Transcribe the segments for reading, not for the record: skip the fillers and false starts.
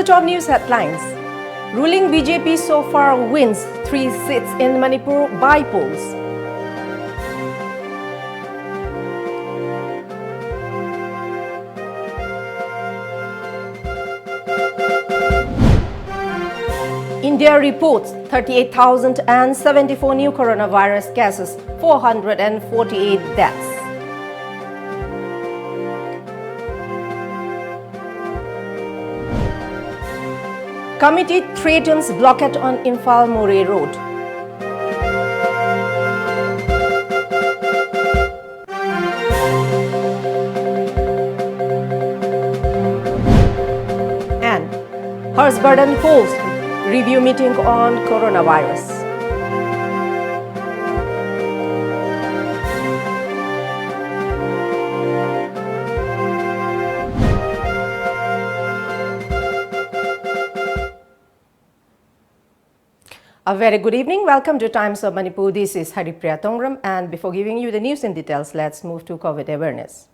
the top news headlines. Ruling BJP so far wins 3 seats in Manipur by polls. India reports 38,074 new coronavirus cases, 448 deaths. Committee threatens blockade on Imphal-Murray Road. And Hurshvardhan holds review meeting on coronavirus. A very good evening. Welcome to Times of Manipur. This is HARIPRIYA TONGBRAM, and before giving you the news in details, let's move to COVID awareness.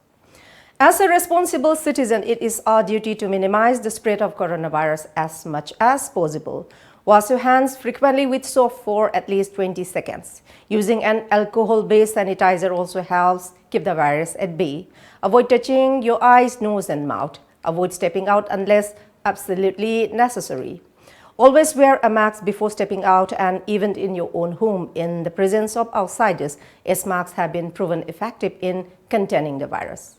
As a responsible citizen, it is our duty to minimize the spread of coronavirus as much as possible. Wash your hands frequently with soap for at least 20 seconds. Using an alcohol-based sanitizer also helps keep the virus at bay. Avoid touching your eyes, nose and mouth. Avoid stepping out unless absolutely necessary. Always wear a mask before stepping out and even in your own home in the presence of outsiders, as masks have been proven effective in containing the virus.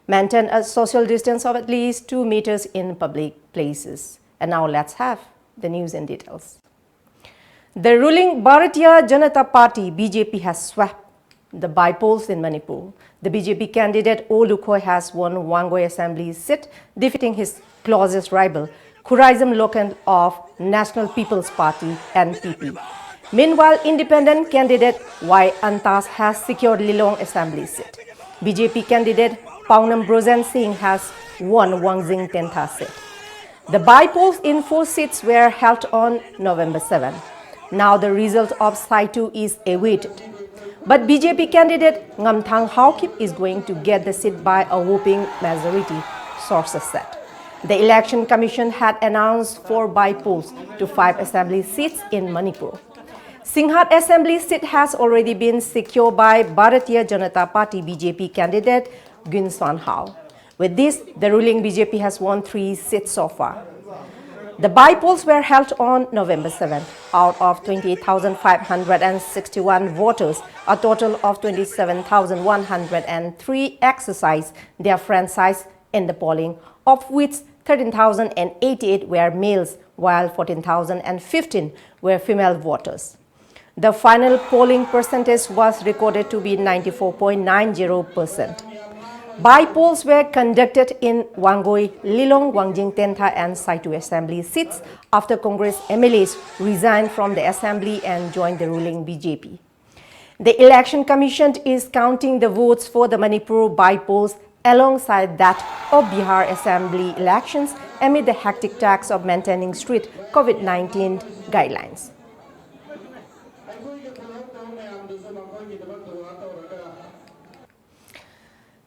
Maintain a social distance of at least 2 meters in public places. And now let's have the news in details. The ruling Bharatiya Janata Party BJP has swept the by-polls in Manipur. The BJP candidate O Lukhoi has won Wangoi Assembly seat, defeating his closest rival, Khuraisam Lokan of National People's Party (NPP). Meanwhile, independent candidate Y Antas has secured Lilong Assembly seat. BJP candidate Paunam Brojan Singh has won Wangjing seat. The by-polls in 4 seats were held on November 7. Now the result of Saitu is awaited. But BJP candidate Ngamthang Haokip is going to get the seat by a whopping majority, sources said. The Election Commission had announced 4 by-polls to 5 assembly seats in Manipur. Singhat Assembly seat has already been secured by Bharatiya Janata Party BJP candidate Gun Swan Hao. With this, the ruling BJP has won 3 seats so far. The by-polls were held on November 7. Out of 28,561 voters, a total of 27,103 exercised their franchise in the polling, of which 13,088 were males, while 14,015 were female voters. The final polling percentage was recorded to be 94.90%. By-polls were conducted in Wangoi, Lilong, Wangjing Tentha and Saitu Assembly seats after Congress MLAs resigned from the Assembly and joined the ruling BJP. The Election Commission is counting the votes for the Manipur by-polls alongside that of Bihar Assembly elections amid the hectic task of maintaining strict COVID-19 guidelines.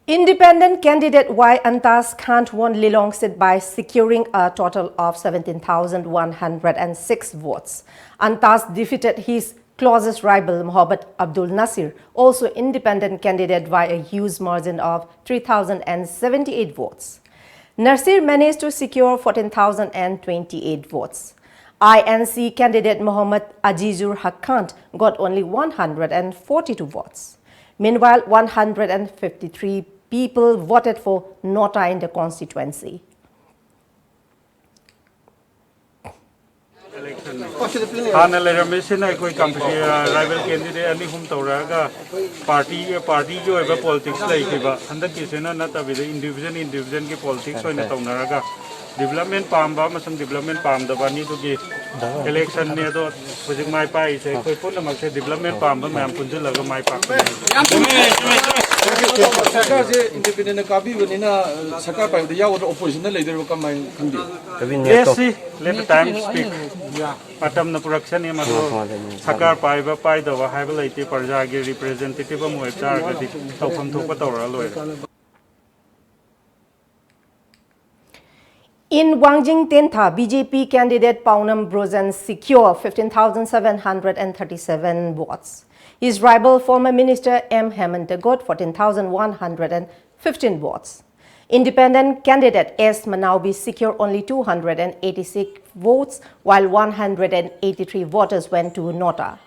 Independent candidate Y Antas Khan won Lilong seat by securing a total of 17,106 votes. Antas defeated his closest rival Mohammed Abdul Nasir, also independent candidate, by a huge margin of 3,078 votes. Nasir managed to secure 14,028 votes. INC candidate Mohammed Azizur Haqqan got only 142 votes. Meanwhile, 153 people voted for Nota in the constituency. Hana leramesina koi rival candidate ani hum toraga party jo eba politics lai kiba handa kisena na tabi individual ki politics hoina taunaraga development pamba masam development pamda bani to ki election ne do project mai pai se koi pun mak se development pamba mam punjulaga mai pa Sakar je independent kabi banina sakar pai de yaw opposition le der ka mai khandi yes let the time speak patam na production ne ma sakar pai ba pai da wa hai ba leite parja ge representative mo char ga di tawpham thopa tawra loi. In Wangjing-Tentha, BJP candidate Paunam Brojan secured 15,737 votes. His rival, former Minister M. Hemanta, got 14,115 votes. Independent candidate S. Manaubi secured only 286 votes, while 183 voters went to Nota.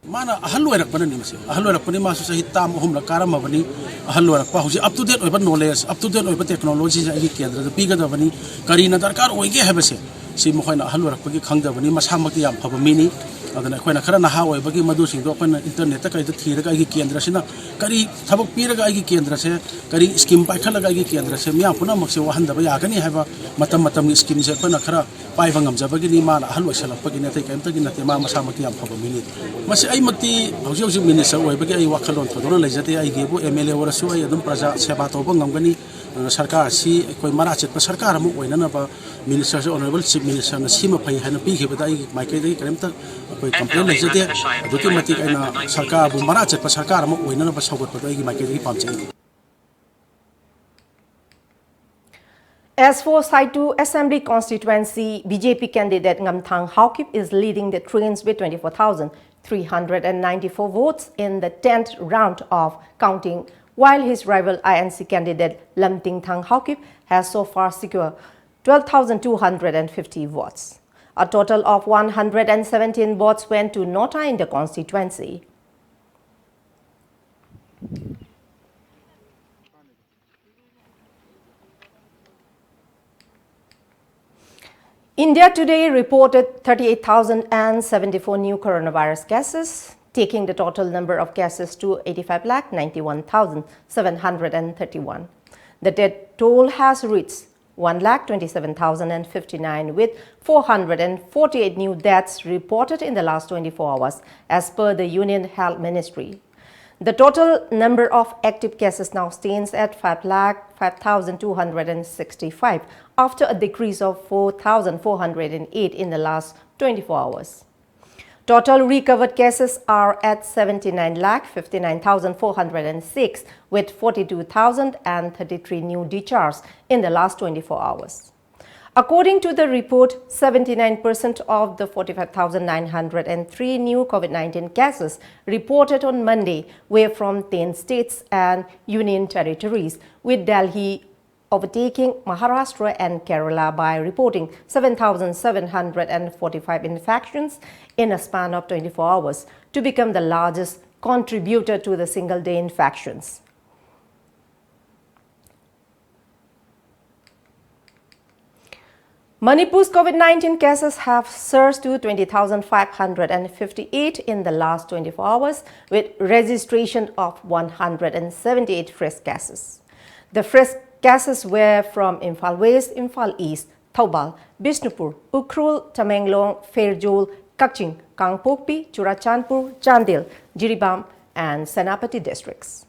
Mana ahal rakpana ni masih ahal rakpani masuk sa hitam hum la karam bani ahal rakpa husi up to date oiba knowledge up to date oiba technology sa igi kendra da piga da bani karina darkar oige habase si mo khoina ahal rakpagi khangda bani masamakti yam phaba mini adana khoina khara na ha oibagi madu sing do khoina internet ta kai da thira igi kendra sina kari thabak piraga igi kendra se kari scheme pai khalaga igi kendra se miya puna makse wahan da ba yagani haba matam scheme se khoina khara pai bangam jabagi ni mana ahal wasalapagi ne tai kaimta gi nate ma masamakti yam phaba mini masi ai makti hausi minister oibagi ai wakhalon thodora leijate ai gebu MLA warasu ai adum praja seba toba ngamgani sarkar si koi marachet pa sarkar mu oina na ba minister honorable chief minister na sima phai hana pi kheba ai maikai dai karimta koi complain leijate aduki mati aina sarkar bu marachet pa sarkar mu oina na ba sagot pa ai maikai dai pamchai. As for Saitu Assembly constituency, BJP candidate Ngamthang Haokip is leading the trains with 24,394 votes in the 10th round of counting, while his rival INC candidate Lamjingbatomtv Haokip has so far secured 12,250 votes. A total of 117 votes went to Nota in the constituency. India today reported 38,074 new coronavirus cases, taking the total number of cases to 85,91,731. The death toll has reached 1,27,059, with 448 new deaths reported in the last 24 hours, as per the Union Health Ministry. The total number of active cases now stands at 5,0265 after a decrease of 4,408 in the last 24 hours. Total recovered cases are at 79,59,406 with 42,033 new discharges in the last 24 hours. According to the report, 79% of the 45,903 new COVID-19 cases reported on Monday were from 10 states and union territories, with Delhi overtaking Maharashtra and Kerala by reporting 7,745 infections in a span of 24 hours to become the largest contributor to the single-day infections. Manipur's COVID-19 cases have surged to 20,558 in the last 24 hours, with registration of 178 fresh cases. The fresh cases were from Imphal West, Imphal East, Thoubal, Bishnupur, Ukhrul, Tamenglong, Fairjol, Kaching, Kangpokpi, Churachandpur, Chandil, Jiribam, and Senapati districts.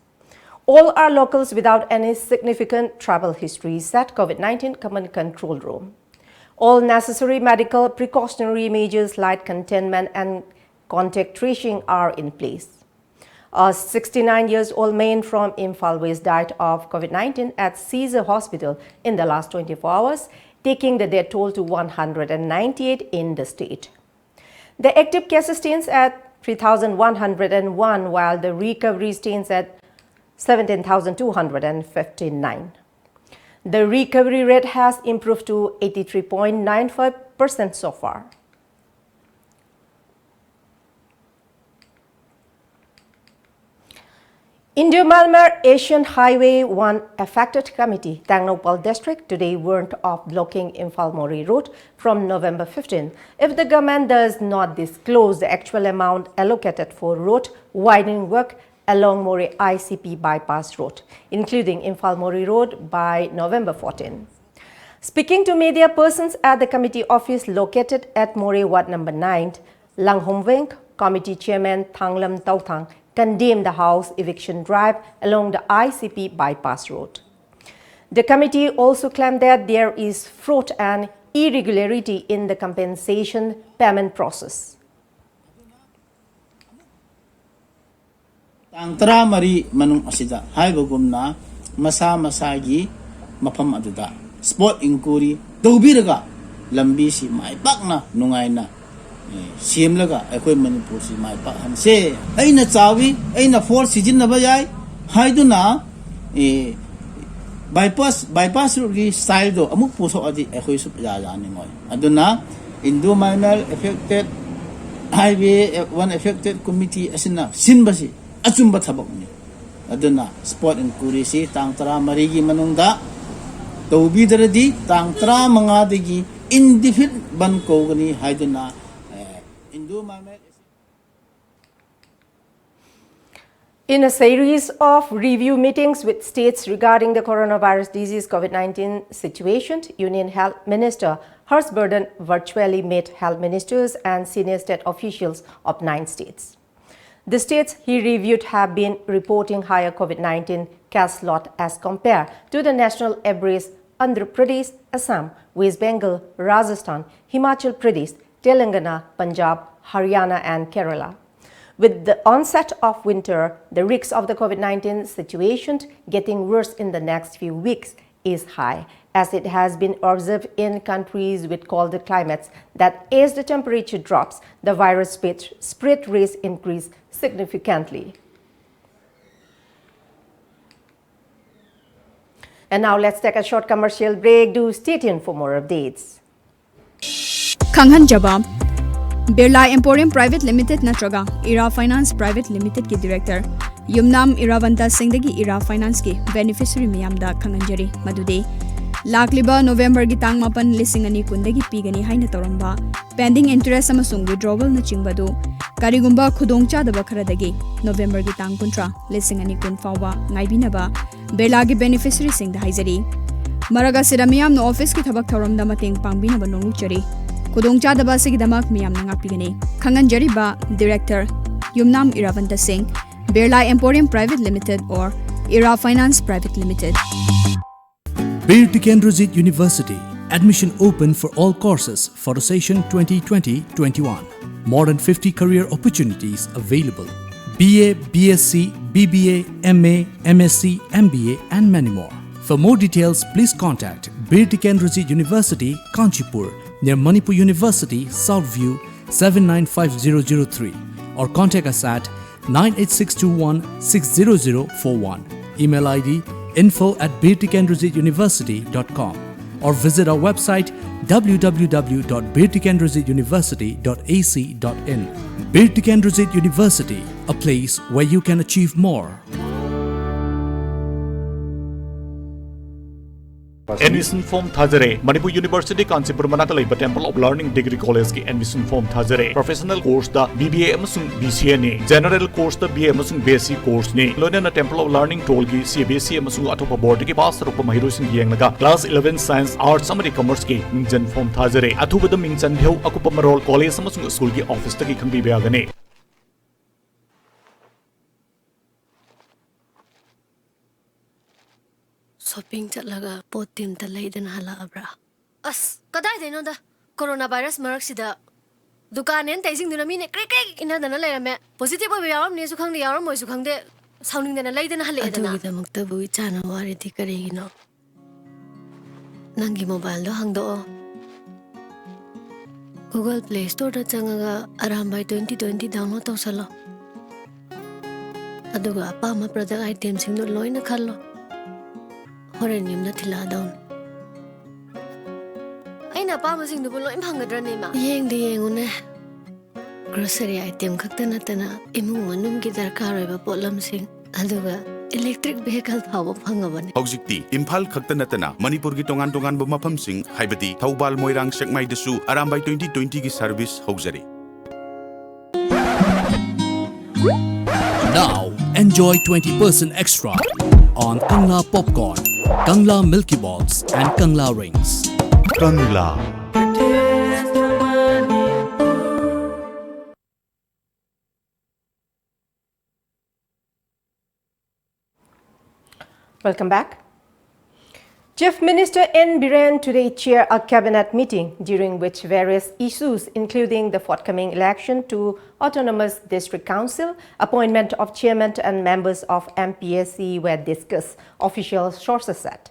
All are locals without any significant travel history, said COVID-19 Command Control Room. All necessary medical precautionary measures like containment and contact tracing are in place. A 69-year-old man from Imphal West died of COVID-19 at Caesar Hospital in the last 24 hours, taking the death toll to 198 in the state. The active cases stands at 3,101, while the recovery stands at 17,259. The recovery rate has improved to 83.95% so far. India-Myanmar Asian Highway 1 Affected Committee, Tangnopal District, today warned of blocking Imphal Mori Road from November 15 if the government does not disclose the actual amount allocated for road widening work along Mori ICP bypass road, including Imphal Mori Road, by November 14. Speaking to media persons at the committee office located at Mori Ward number 9, Langhomveng, committee chairman Thanglam Tautang condemned the house eviction drive along the ICP bypass road. The committee also claimed that there is fraud and irregularity in the compensation payment process. Tang tara mari manung asida haibagumna masa masagi mapam aduda sport inquiry tawbiraga lambi si maipakna nungaina siemlaga ekoi Manipur si maipak hanse aina chawi aina for season na bayai haiduna bypass route style do amuk puso adi ekoi sup jani ngoi aduna Indo minor affected highway one affected committee asina sinbasi achumba thabak ni aduna sport inquiry si tang tara marigi manungda tawbi daradi tang tara manga degi indefinite ban ko gani haiduna Indo minor. In a series of review meetings with states regarding the coronavirus disease COVID-19 situation, Union Health Minister Harshvardhan virtually met health ministers and senior state officials of 9 states. The states he reviewed have been reporting higher COVID-19 case lot as compared to the national average. Andhra Pradesh, Assam, West Bengal, Rajasthan, Himachal Pradesh, Telangana, Punjab, Haryana and Kerala. With the onset of winter, the risk of the COVID-19 situation getting worse in the next few weeks is high, as it has been observed in countries with colder climates that as the temperature drops, the virus spread rates increase significantly. And now let's take a short commercial break. Do stay tuned for more updates. Kanghan Jabam Birla Emporium Private Limited Natraga Ira Finance Private Limited ki Director Yumnam Iravanta Singdagi Ira Finance ki beneficiary miyamda Kanganjari Madude Lakliba November gi tang mapan lisingani kundagi pigani haina toramba pending interest amasung withdrawal na chingbadu karigumba khudongcha daba kharadagi November gi tang kuntra lisingani kun fawa ngaibinaba Birla gi beneficiary singda haizari Maraga siramiyam no office ki thabak thoramda mateng pangbinaba nongluchari Kudong Chadaba Sigidamak Miam Nangapigane, Kanganjariba, Director, Yumnam Iravanta Singh, Birla Emporium Private Limited or Ira Finance Private Limited. Bir Tikendrozit University. Admission open for all courses for the session 2020-21. More than 50 career opportunities available. BA, BSc, BBA, MA, MSc, MBA and many more. For more details, please contact Bir Tikendrozit University, Kanchipur, near Manipur University, Southview 795003 or contact us at 98621-60041. Email ID info@birtikendrozituniversity.com or visit our website www.birtikendrozituniversity.ac.in. Bir Tikendrozit University, a place where you can achieve more. Admission form Thazare, Manipur University Kanchipur Manakalai Temple of Learning Degree College ki admission form Thazare. Professional course da BBA amasung BCA ne. General course da BA amasung BSc course ne. Loina Temple of Learning Toll ki CBSE amasung atopa board ki pass rupa mahirusin yengnaga class 11 Science Arts Summary Commerce ki mingjan form Thazare. Athuba da mingjan dheu akupa marol college amasung school ki office ta ki khangbi beagane. Shopping chatlaga pot team ta leidan hala abra as kadai deno da coronavirus marak sida dukan en taising duna mine krek krek ina dana leirame positive ba yaram ne su khangde yaram moi su khangde sauning dana leidan hale dana adu da mukta bu chana wari ti kare no nangi mobile do hangdo Google Play Store da changaga arambai 2020 download tawsalo aduga apa ma product item sing do loina khallo Horen yum na tila down. Ay na pa masing dubulo imhangadra ni ma. Yeng di yengune. Grocery item kakta na tana imung manum ki darkar ba polam sing. Aduga electric vehicle phawa phangabane. Hojikti Imphal khakta natana Manipur gi tongan tongan ba mafam sing haibati Thaubal Moirang Sekmai dasu arambai 2020 gi service hojari. Now enjoy 20% extra on Kangla popcorn, Kangla Milky Balls and Kangla rings. Kangla. Welcome back. Chief Minister N. Biren today chaired a cabinet meeting during which various issues including the forthcoming election to Autonomous District Council, appointment of chairman and members of MPSC were discussed, official sources said.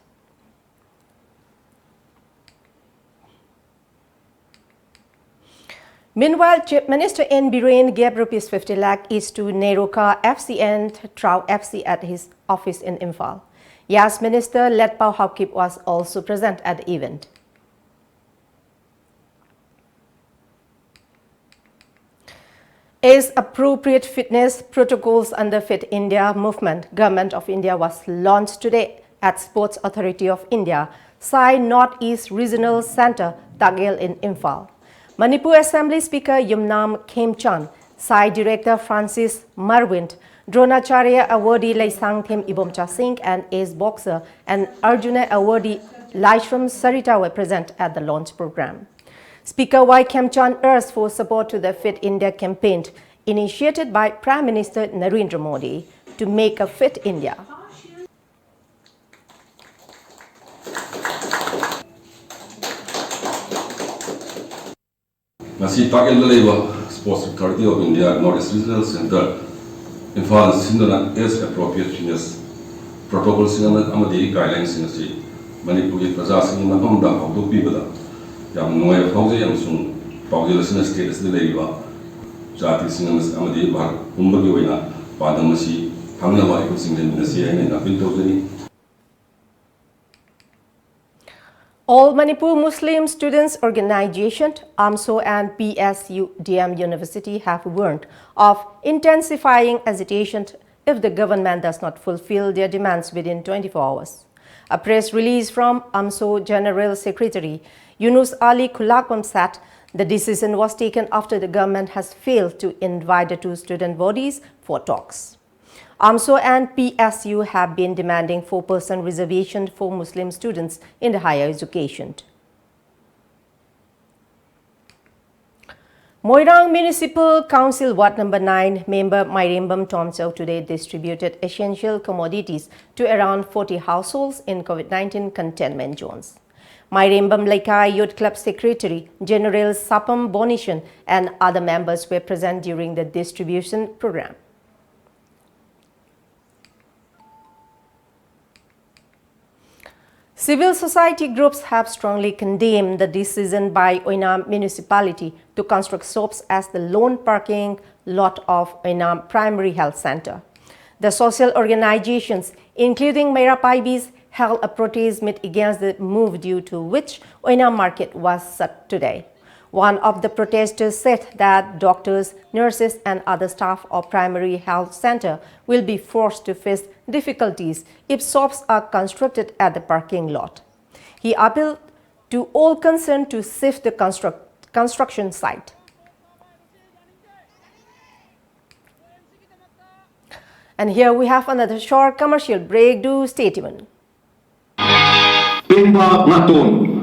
Meanwhile, Chief Minister N. Biren gave Rs 50 lakh each to Neroka FC and Trau FC at his office in Imphal. Yas Minister Letpao Haukip was also present at the event. As appropriate fitness protocols under Fit India movement, Government of India was launched today at Sports Authority of India, Sai North-East Regional Centre, Tagel in Imphal. Manipur Assembly Speaker Yumnam Khemchan, Sai Director Francis Marwind, Dronacharya Awardee Laisang Them Ibomcha Singh and Ace Boxer and Arjuna Awardee Laishram Sarita were present at the launch program. Speaker Y. Khemchan urged for support to the Fit India campaign initiated by Prime Minister Narendra Modi to make a fit India. Masi Tagel Sports Authority of India North-East Regional Centre Imphal Sindana as appropriate fitness protocols amadi guidelines in the Manipuri Praja Singh Namda Haudu Pibada Yam Noy Fauzi Yamsung Paudilation status the Leva Jati Singers Amadi Bar Umbagina Padamasi Hamnava Ikusin in the Sia and Apil. All Manipur Muslim Students Organization, AMSO and PSU DM University have warned of intensifying agitation if the government does not fulfill their demands within 24 hours. A press release from AMSO General Secretary Yunus Ali Kulakwam said the decision was taken after the government has failed to invite the two student bodies for talks. AMSO and PSU have been demanding 4% reservation for Muslim students in the higher education. Moirang Municipal Council Ward Number 9 member HARIPRIYA today distributed essential commodities to around 40 households in COVID-19 containment zones. HARIPRIYA Laikai Youth Club Secretary General Sapam Bonishan and other members were present during the distribution program. Civil society groups have strongly condemned the decision by Oinam municipality to construct shops as the lone parking lot of Oinam Primary Health Center. The social organizations, including Mera Paibis, held a protest meet against the move due to which Oinam market was shut today. One of the protesters said that doctors, nurses and other staff of Primary Health Center will be forced to face difficulties if shops are constructed at the parking lot. He appealed to all concerned to shift the construction site. And here we have another short commercial break. Do stay tuned.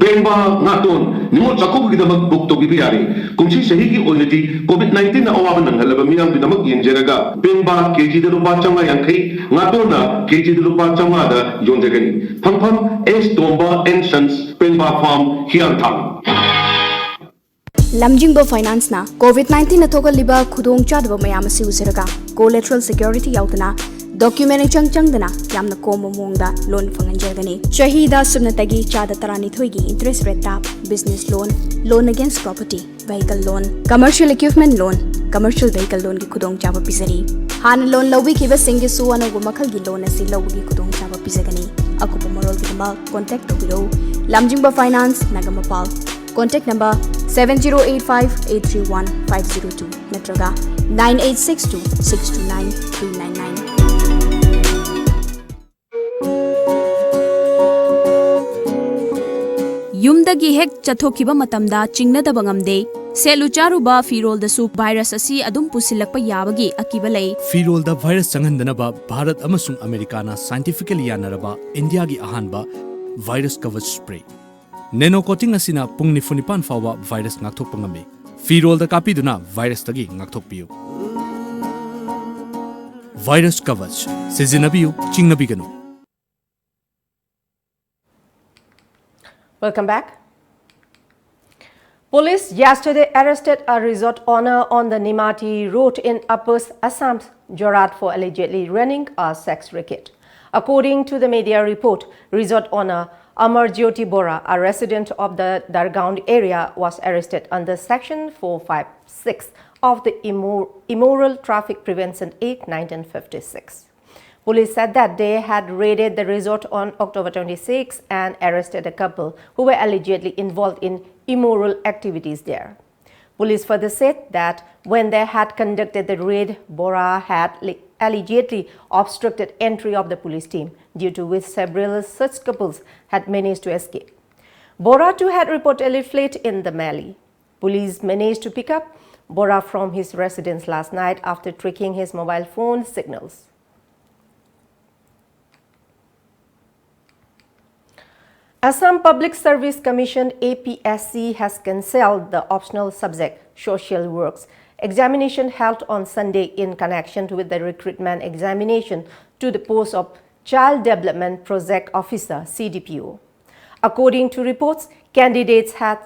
Pemba ngaton nimot sakop kita magbukto bibiyari kung si sahigi onati COVID-19 na awaban ng halaba miyang dinamak yenjeraga Pemba KG dalupa changa yang kai ngaton na KG dalupa changa da yonjagani pang es tomba and sons Pemba farm hiantang lamjingba finance na COVID-19 na thogaliba khudong chadba mayam si useraga collateral security yautana document chang dana yamna komo mongda loan fanganjagani shahida subnatagi chada tarani thoigi interest rate tap business loan against property vehicle loan commercial equipment loan commercial vehicle loan gi khudong chaba pizari han loan lobi khiba singi suwana gu makhal gi loan asi lobi gi khudong chaba pizagani akupa morol gi dama contact tobiro lamjingba finance nagamapal contact number 7085831502 natraga 9862629399 Yumdagi hek chathokiba matamda chingnadaba ngamde selu charuba firol da su virus asi adum pusilakpa yabagi akiba lei firol da virus changandanaba Bharat amasung Americana scientifically yanaraba India gi ahanba virus coverage spray nano coating asina pungni funipan fawa virus ngakthokpa ngame firol da kapiduna virus tagi ngakthokpiu virus coverage sizinabiu chingnabiganu. Welcome back. Police yesterday arrested a resort owner on the Nimati road in Upper Assam, Jorat, for allegedly running a sex racket. According to the media report, resort owner Amar Jyoti Bora, a resident of the Dargaon area, was arrested under Section 456 of the Immoral Traffic Prevention Act 1956. Police said that they had raided the resort on October 26 and arrested a couple who were allegedly involved in immoral activities there. Police further said that when they had conducted the raid, Bora had allegedly obstructed entry of the police team, due to which several such couples had managed to escape. Bora too had reportedly fled in the melee. Police managed to pick up Bora from his residence last night after tracking his mobile phone signals. Assam Public Service Commission APSC has cancelled the optional subject Social Works examination held on Sunday in connection with the recruitment examination to the post of Child Development Project Officer (CDPO). According to reports, candidates had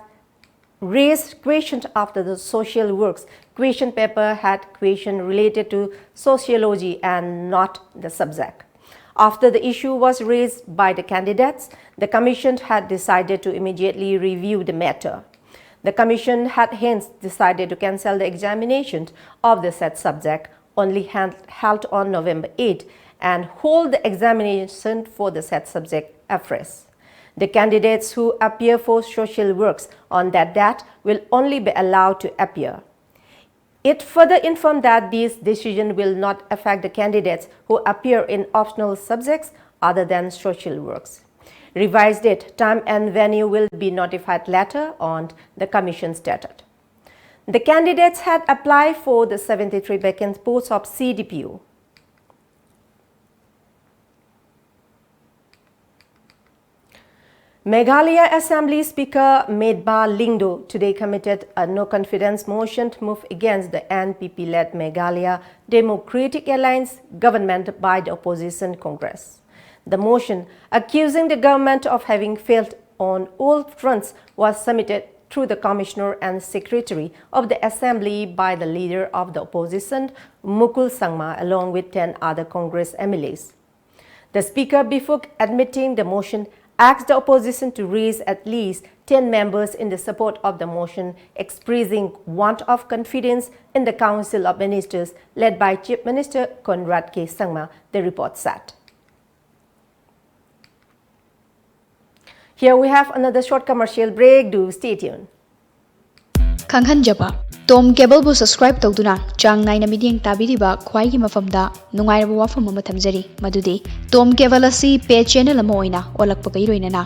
raised questions after the Social Works question paper had questions related to sociology and not the subject. After the issue was raised by the candidates, the Commission had decided to immediately review the matter. The Commission had hence decided to cancel the examination of the said subject, only held on November 8, and hold the examination for the said subject afresh. The candidates who appear for Social Works on that date will only be allowed to appear. It further informed that this decision will not affect the candidates who appear in optional subjects other than Social Works. Revised date, time and venue will be notified later on, the Commission stated. The candidates had applied for the 73 vacant posts of CDPO. Meghalaya Assembly Speaker Medba Lingdo today committed a no-confidence motion to move against the NPP-led Meghalaya Democratic Alliance government by the opposition Congress. The motion, accusing the government of having failed on all fronts, was submitted through the Commissioner and Secretary of the Assembly by the leader of the opposition, Mukul Sangma, along with 10 other Congress MLAs. The Speaker, before admitting the motion, asked the opposition to raise at least 10 members in the support of the motion, expressing want of confidence in the Council of Ministers led by Chief Minister Conrad K. Sangma, the report said. Here we have another short commercial break. Do stay tuned. Kanghanjaba Tom Cable bu subscribe tawduna chang naina midyeng tabiriba khwai gi mafamda nungairaba wafam ama thamjari madudi Tom Cable asi pay channel ama oina olakpa kai roinana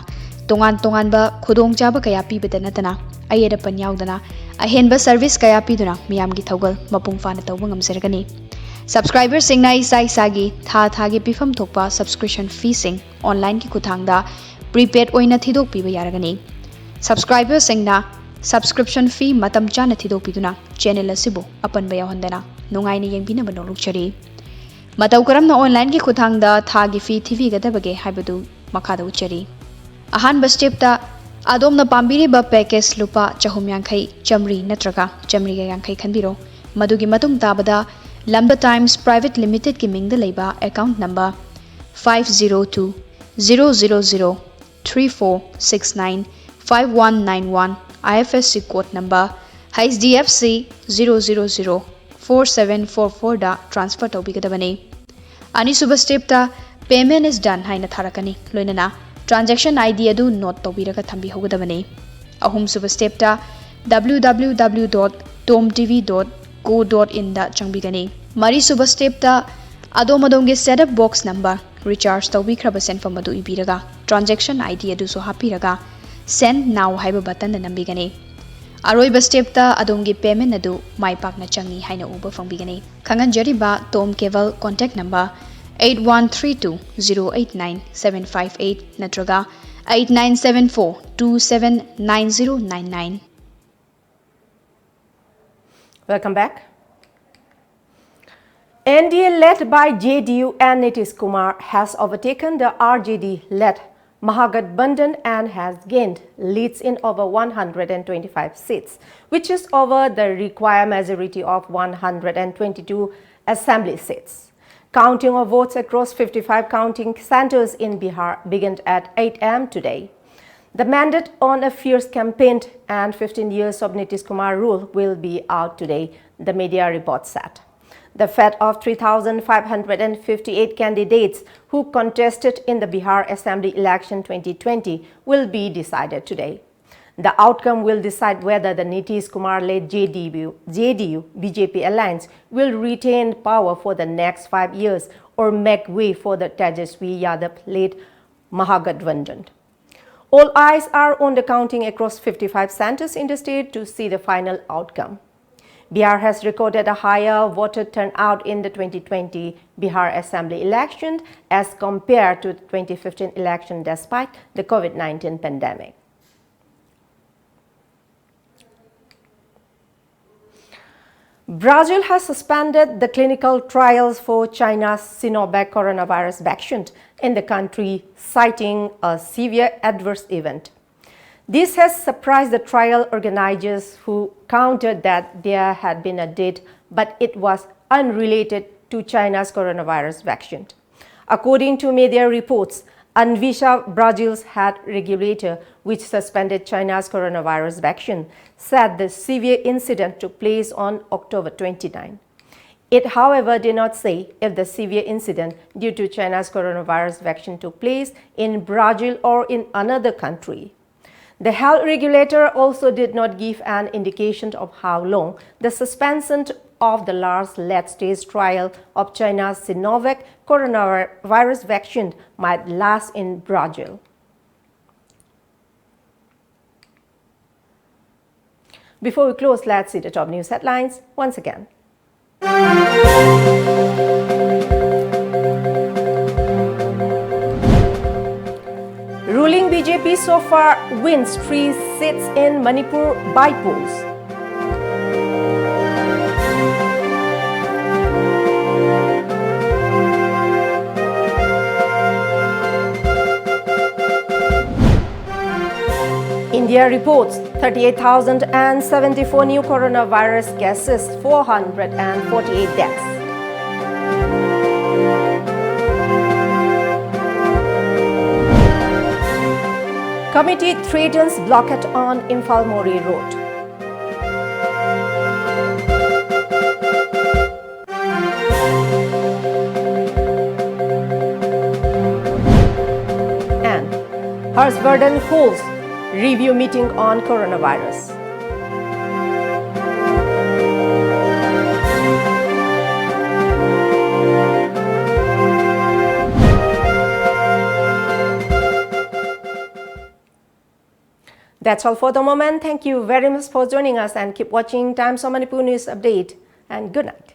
tongan ba khudong chaba kaya pibada natana ayeda panyaudana ahenba service kaya piduna miyam gi thogal mapung fana tawba ngamsergani subscriber singna isai sagi tha gi pifam thokpa subscription fee sing online ki kuthangda prepaid oina thidok piba yaragani subscriber singna subscription fee matam chana thidok piduna channel asibu apan ba yahondana nungaini yengbina banoluk chari matau karamna online ki kuthangda tha gi fee tv gadabage haibadu makhada uchari ahan ba step ta adomna pambiri ba package lupa chahumyankhai chamri natraga chamri ga yankhai khanbiro madugi matung tabada lamba times private limited ki mingda leiba account number 502003469 5191 IFSC code number HDFC 0004744 da transfer tawbigadabani ani suba step ta payment is done haina tharakani loinana transaction ID adu note tawbiraga thambi hogadabani ahum suba step ta www.tomtv.co.in da changbigani mari suba step ta adomadonge setup box number recharge tawbikraba senfam adu ibiraga transaction ID adu so hapiraga send now haiba button nambigani aroiba step ta adongi payment adu mai pakna changi haina uba fangbigani khangan jariba Tom Cable contact number 8132089758 natraga 8974279099. Welcome back. NDA led by JDU and Nitish Kumar has overtaken the RJD led Mahagathbandhan and has gained leads in over 125 seats, which is over the required majority of 122 assembly seats. Counting of votes across 55 counting centers in Bihar began at 8 a.m. today. The mandate on a fierce campaign and 15 years of Nitish Kumar rule will be out today, the media report said. The fate of 3,558 candidates who contested in the Bihar Assembly election 2020 will be decided today. The outcome will decide whether the Nitish Kumar-led JDU-BJP alliance will retain power for the next 5 years or make way for the Tejaswi Yadav-led Mahagathbandhan. All eyes are on the counting across 55 centers in the state to see the final outcome. Bihar has recorded a higher voter turnout in the 2020 Bihar Assembly election as compared to the 2015 election despite the COVID-19 pandemic. Brazil has suspended the clinical trials for China's Sinovac coronavirus vaccine in the country, citing a severe adverse event. This has surprised the trial organizers who countered that there had been a date, but it was unrelated to China's coronavirus vaccine. According to media reports, Anvisa, Brazil's head regulator, which suspended China's coronavirus vaccine, said the severe incident took place on October 29. It, however, did not say if the severe incident due to China's coronavirus vaccine took place in Brazil or in another country. The health regulator also did not give an indication of how long the suspension of the last late-stage trial of China's Sinovac coronavirus vaccine might last in Brazil. Before we close, let's see the top news headlines once again. Ruling BJP so far wins 3 seats in Manipur by polls. India reports 38,074 new coronavirus cases, 448 deaths. Committee threatens blockade on Infalmori Road. And Harshvardhan holds review meeting on coronavirus. That's all for the moment. Thank you very much for joining us and keep watching Times of Manipur News Update and good night.